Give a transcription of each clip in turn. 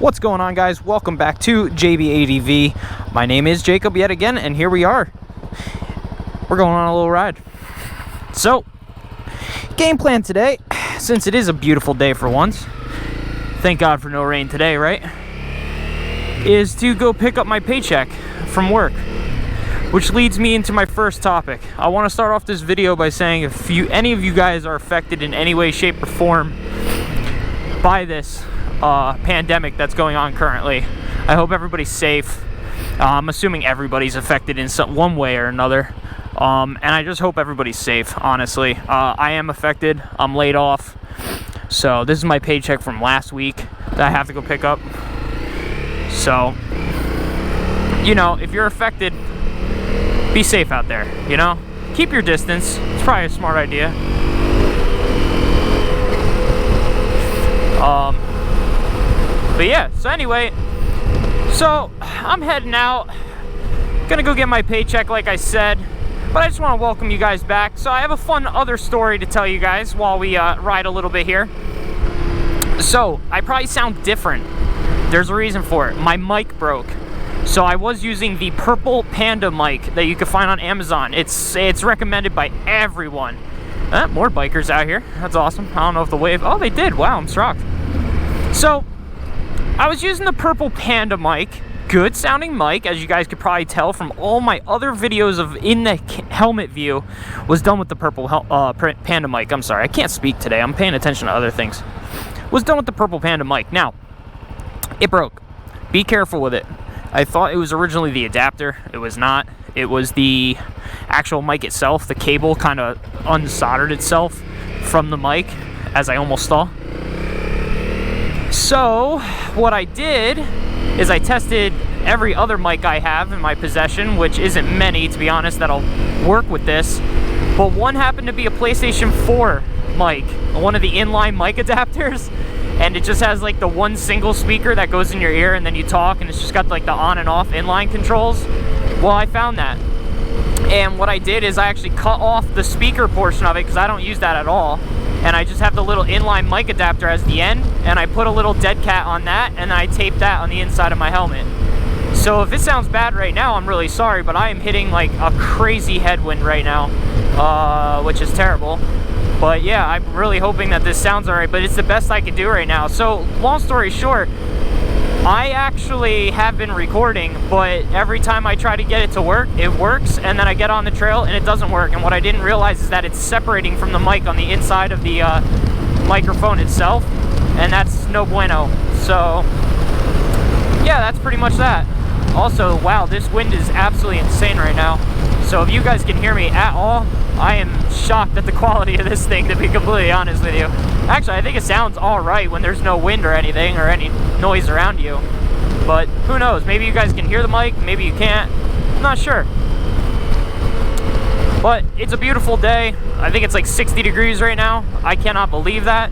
What's going on, guys? Welcome back to JBADV. My name is Jacob yet again, and here we are. We're going on a little ride. So, game plan today, since it is a beautiful day for once, thank God for no rain today, right? Is to go pick up my paycheck from work. Which leads me into my first topic. I want to start off this video by saying if any of you guys are affected in any way, shape, or form by this pandemic that's going on currently, I hope everybody's safe. I'm assuming everybody's affected in one way or another, and I just hope everybody's safe, honestly. I am affected. I'm laid off, so this is my paycheck from last week that I have to go pick up. So, you know, if you're affected, be safe out there, you know? Keep your distance. It's probably a smart idea. But yeah, so anyway, so I'm heading out. Gonna go get my paycheck, like I said. But I just want to welcome you guys back. So I have a fun other story to tell you guys while we ride a little bit here. So, I probably sound different. There's a reason for it. My mic broke. So I was using the purple Panda mic that you can find on Amazon. It's recommended by everyone. More bikers out here. That's awesome. I don't know if the wave... Oh, they did. Wow, I'm shocked. So, I was using the purple Panda mic. Good sounding mic, as you guys could probably tell from all my other videos of in the helmet view was done with the purple Panda mic. I'm sorry, I can't speak today. I'm paying attention to other things. Was done with the purple Panda mic. Now, it broke. Be careful with it. I thought it was originally the adapter. It was not. It was the actual mic itself. The cable kind of unsoldered itself from the mic, as I almost saw. So, what I did is I tested every other mic I have in my possession, which isn't many, to be honest, that'll work with this. But one happened to be a PlayStation 4 mic, one of the inline mic adapters. And it just has like the one single speaker that goes in your ear and then you talk, and it's just got like the on and off inline controls. Well, I found that. And what I did is I actually cut off the speaker portion of it because I don't use that at all. And I just have the little inline mic adapter as the end, and I put a little dead cat on that, and I taped that on the inside of my helmet. So if it sounds bad right now, I'm really sorry, but I am hitting like a crazy headwind right now, which is terrible. But yeah, I'm really hoping that this sounds alright, but it's the best I can do right now. So, long story short, I actually have been recording, but every time I try to get it to work, it works, and then I get on the trail and it doesn't work. And what I didn't realize is that it's separating from the mic on the inside of the microphone itself, and that's no bueno. So, yeah, that's pretty much that. Also, wow, this wind is absolutely insane right now. So if you guys can hear me at all, I am shocked at the quality of this thing, to be completely honest with you. Actually, I think it sounds alright when there's no wind or anything, or any noise around you. But who knows? Maybe you guys can hear the mic, maybe you can't. I'm not sure. But it's a beautiful day. I think it's like 60 degrees right now. I cannot believe that.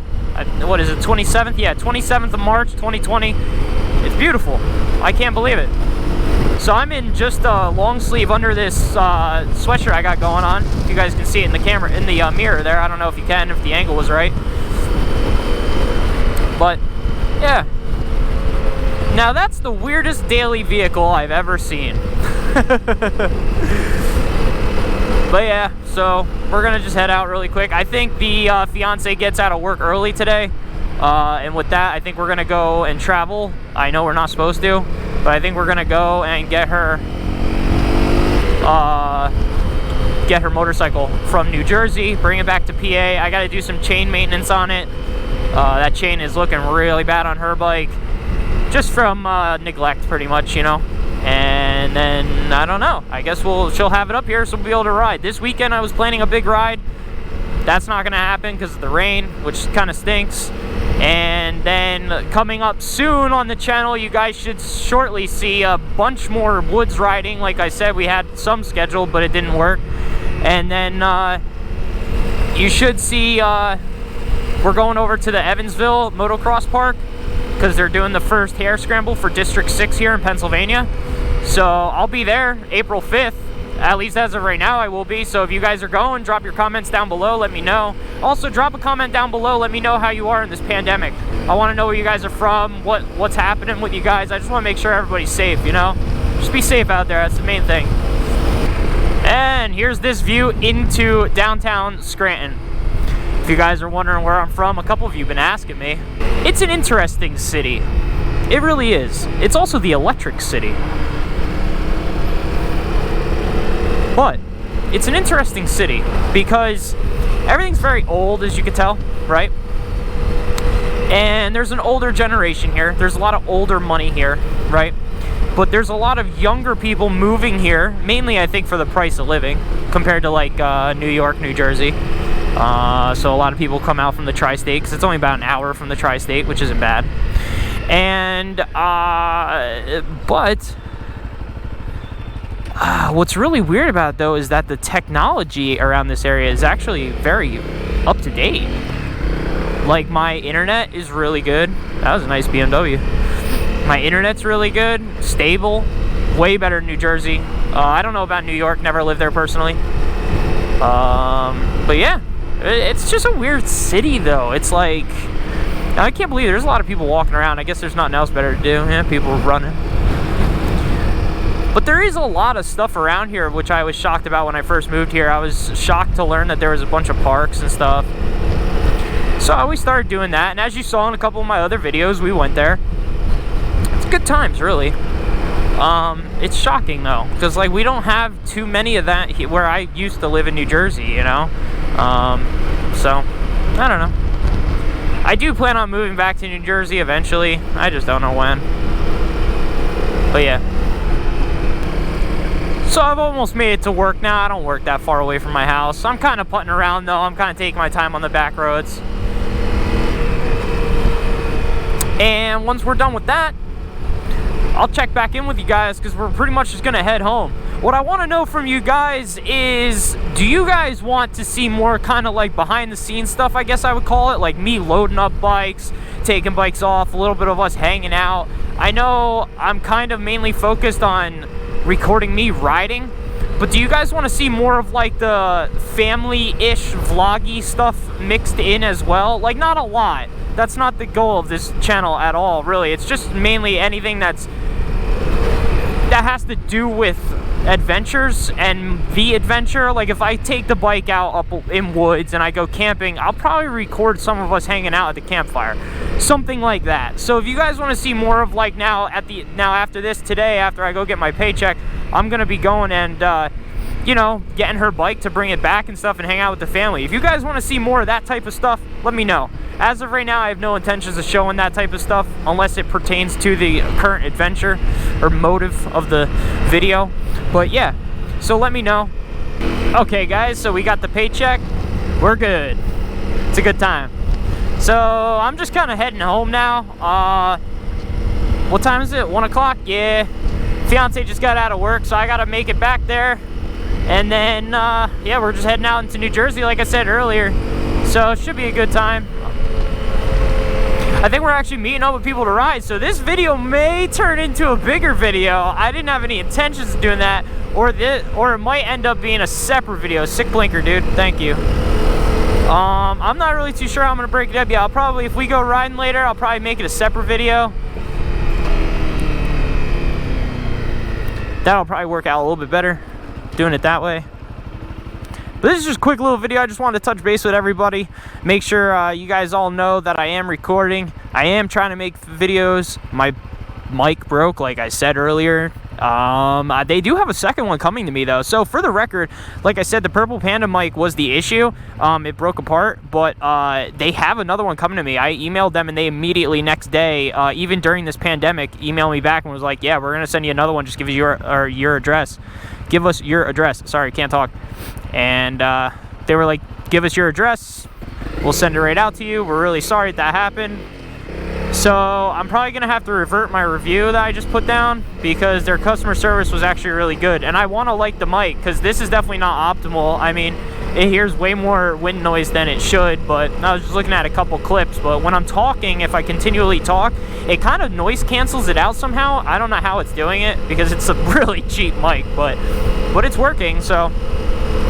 What is it, 27th? Yeah, 27th of March, 2020. It's beautiful. I can't believe it. So I'm in just a long sleeve under this sweatshirt I got going on. If you guys can see it in the camera, in the mirror there. I don't know if you can, if the angle was right. But, yeah. Now that's the weirdest daily vehicle I've ever seen. But yeah, so we're gonna just head out really quick. I think the fiance gets out of work early today. And with that, I think we're gonna go and travel. I know we're not supposed to, but I think we're gonna go and get her motorcycle from New Jersey, bring it back to PA. I gotta do some chain maintenance on it. That chain is looking really bad on her bike, just from neglect, pretty much, you know. And then I don't know. I guess she'll have it up here, so we'll be able to ride. This weekend I was planning a big ride. That's not gonna happen because of the rain, which kind of stinks. And then coming up soon on the channel, you guys should shortly see a bunch more woods riding. Like I said, we had some scheduled, but it didn't work. And then you should see we're going over to the Evansville Motocross Park because they're doing the first hare scramble for District 6 here in Pennsylvania. So I'll be there April 5th At least as of right now, I will be. So if you guys are going, drop your comments down below, let me know. Also, drop a comment down below, let me know how you are in this pandemic. I want to know where you guys are from, what's happening with you guys. I just want to make sure everybody's safe, you know? Just be safe out there, that's the main thing. And here's this view into downtown Scranton. If you guys are wondering where I'm from, a couple of you have been asking me. It's an interesting city. It really is. It's also the electric city. But it's an interesting city because everything's very old, as you can tell, right? And there's an older generation here. There's a lot of older money here, right? But there's a lot of younger people moving here, mainly I think for the price of living, compared to like New York, New Jersey. So a lot of people come out from the tri-state, because it's only about an hour from the tri-state, which isn't bad. And, but what's really weird about it, though, is that the technology around this area is actually very up to date. Like, my internet is really good. That was a nice BMW. My internet's really good, stable, way better than New Jersey. I don't know about New York, never lived there personally. But yeah, it's just a weird city, though. It's like, I can't believe there's a lot of people walking around. I guess there's nothing else better to do. Yeah, people are running. But there is a lot of stuff around here, which I was shocked about when I first moved here. I was shocked to learn that there was a bunch of parks and stuff. So I always started doing that, and as you saw in a couple of my other videos, we went there. It's good times, really. It's shocking, though, because, like, we don't have too many of that where I used to live in New Jersey, you know? So, I don't know. I do plan on moving back to New Jersey eventually. I just don't know when. But, yeah. So I've almost made it to work now. I don't work that far away from my house. I'm kind of putting around, though. I'm kind of taking my time on the back roads. And once we're done with that, I'll check back in with you guys, because we're pretty much just going to head home. What I want to know from you guys is, do you guys want to see more kind of like behind the scenes stuff, I guess I would call it, like me loading up bikes, taking bikes off, a little bit of us hanging out? I know I'm kind of mainly focused on recording me riding, but do you guys want to see more of like the family-ish vloggy stuff mixed in as well? Like, not a lot. That's not the goal of this channel at all, really. It's just mainly anything that has to do with adventures and the adventure. Like, if I take the bike out up in woods and I go camping, I'll probably record some of us hanging out at the campfire, something like that. So if you guys want to see more of, like, now after this, today, after I go get my paycheck, I'm gonna be going and you know, getting her bike to bring it back and stuff and hang out with the family. If you guys want to see more of that type of stuff, let me know. As of right now, I have no intentions of showing that type of stuff unless it pertains to the current adventure or motive of the video. But yeah, so let me know. Okay guys, so we got the paycheck. We're good. It's a good time. So I'm just kind of heading home now. What time is it? 1 o'clock? Yeah. Fiance just got out of work, so I gotta make it back there. And then, yeah, we're just heading out into New Jersey, like I said earlier. So it should be a good time. I think we're actually meeting up with people to ride, so this video may turn into a bigger video. I didn't have any intentions of doing that, or it might end up being a separate video. Sick blinker, dude. Thank you. I'm not really too sure how I'm gonna break it up. Yeah, I'll probably, if we go riding later, I'll probably make it a separate video. That'll probably work out a little bit better, doing it that way. But this is just a quick little video. I just wanted to touch base with everybody, make sure you guys all know that I am recording. I am trying to make videos. My mic broke, like I said earlier. They do have a second one coming to me, though. So for the record, like I said, the Purple Panda mic was the issue. It broke apart, but they have another one coming to me. I emailed them, and they immediately next day, even during this pandemic, emailed me back and was like, yeah, we're going to send you another one. Just give us your address. Give us your address. Sorry, can't talk. And they were like, give us your address. We'll send it right out to you. We're really sorry that happened. So I'm probably going to have to revert my review that I just put down, because their customer service was actually really good. And I want to like the mic, because this is definitely not optimal. I mean, it hears way more wind noise than it should. But I was just looking at a couple clips, but when I'm talking, if I continually talk, it kind of noise cancels it out somehow. I don't know how it's doing it because it's a really cheap mic, but it's working. So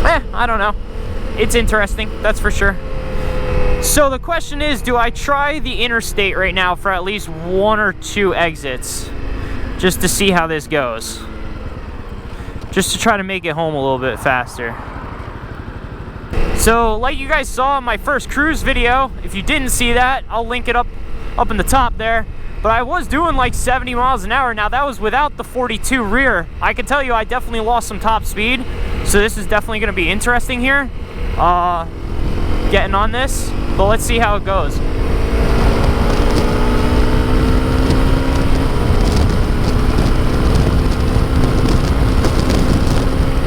I don't know, it's interesting, that's for sure. So the question is, do I try the interstate right now for at least 1 or 2 exits just to see how this goes, just to try to make it home a little bit faster? So like you guys saw in my first cruise video, if you didn't see that, I'll link it up in the top there, but I was doing like 70 miles an hour. Now that was without the 42 rear. I can tell you I definitely lost some top speed, so this is definitely going to be interesting here, getting on this. But let's see how it goes.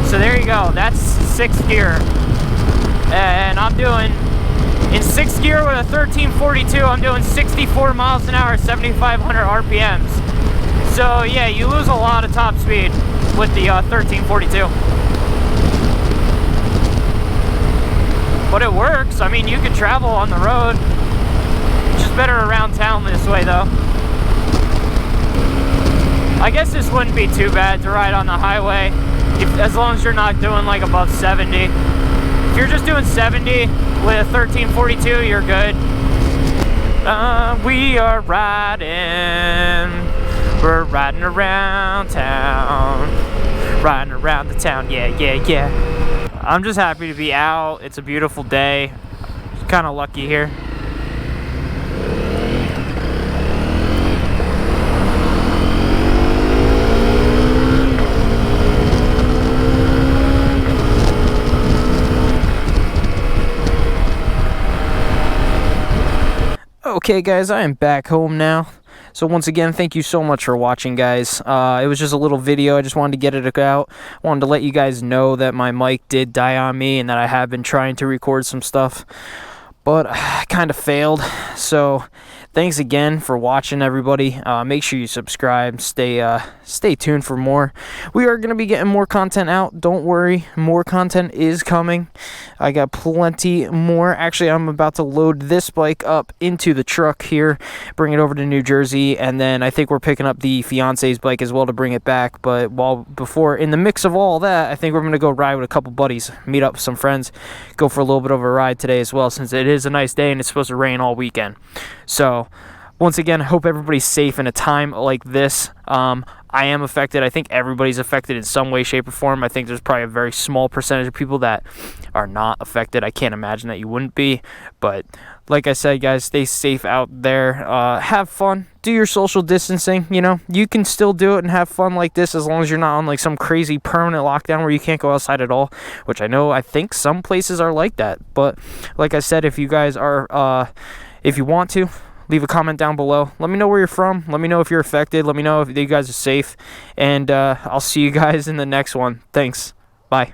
So there you go, that's 6th gear. And I'm doing, in 6th gear with a 1342, I'm doing 64 miles an hour, 7,500 RPMs. So yeah, you lose a lot of top speed with the 1342. But it works. I mean, you can travel on the road. Just better around town this way, though. I guess this wouldn't be too bad to ride on the highway, as long as you're not doing like above 70. If you're just doing 70 with a 1342, you're good. We are riding. We're riding around town. Riding around the town. Yeah, yeah, yeah. I'm just happy to be out. It's a beautiful day. Kind of lucky here. Okay guys, I am back home now. So once again, thank you so much for watching, guys. It was just a little video. I just wanted to get it out. I wanted to let you guys know that my mic did die on me and that I have been trying to record some stuff, but I kind of failed. So thanks again for watching, everybody. Make sure you subscribe. Stay tuned for more. We are going to be getting more content out. Don't worry, more content is coming. I got plenty more. Actually, I'm about to load this bike up into the truck here, bring it over to New Jersey, and then I think we're picking up the fiance's bike as well to bring it back. But before, in the mix of all that, I think we're going to go ride with a couple buddies, meet up with some friends, go for a little bit of a ride today as well, since it is a nice day and it's supposed to rain all weekend. So once again, I hope everybody's safe in a time like this. I am affected. I think everybody's affected in some way, shape, or form. I think there's probably a very small percentage of people that are not affected. I can't imagine that you wouldn't be. But like I said, guys, stay safe out there. Have fun. Do your social distancing. You know, you can still do it and have fun like this as long as you're not on like some crazy permanent lockdown where you can't go outside at all, which I think some places are like that. But like I said, if you guys are, if you want to, leave a comment down below. Let me know where you're from. Let me know if you're affected. Let me know if you guys are safe. And I'll see you guys in the next one. Thanks. Bye.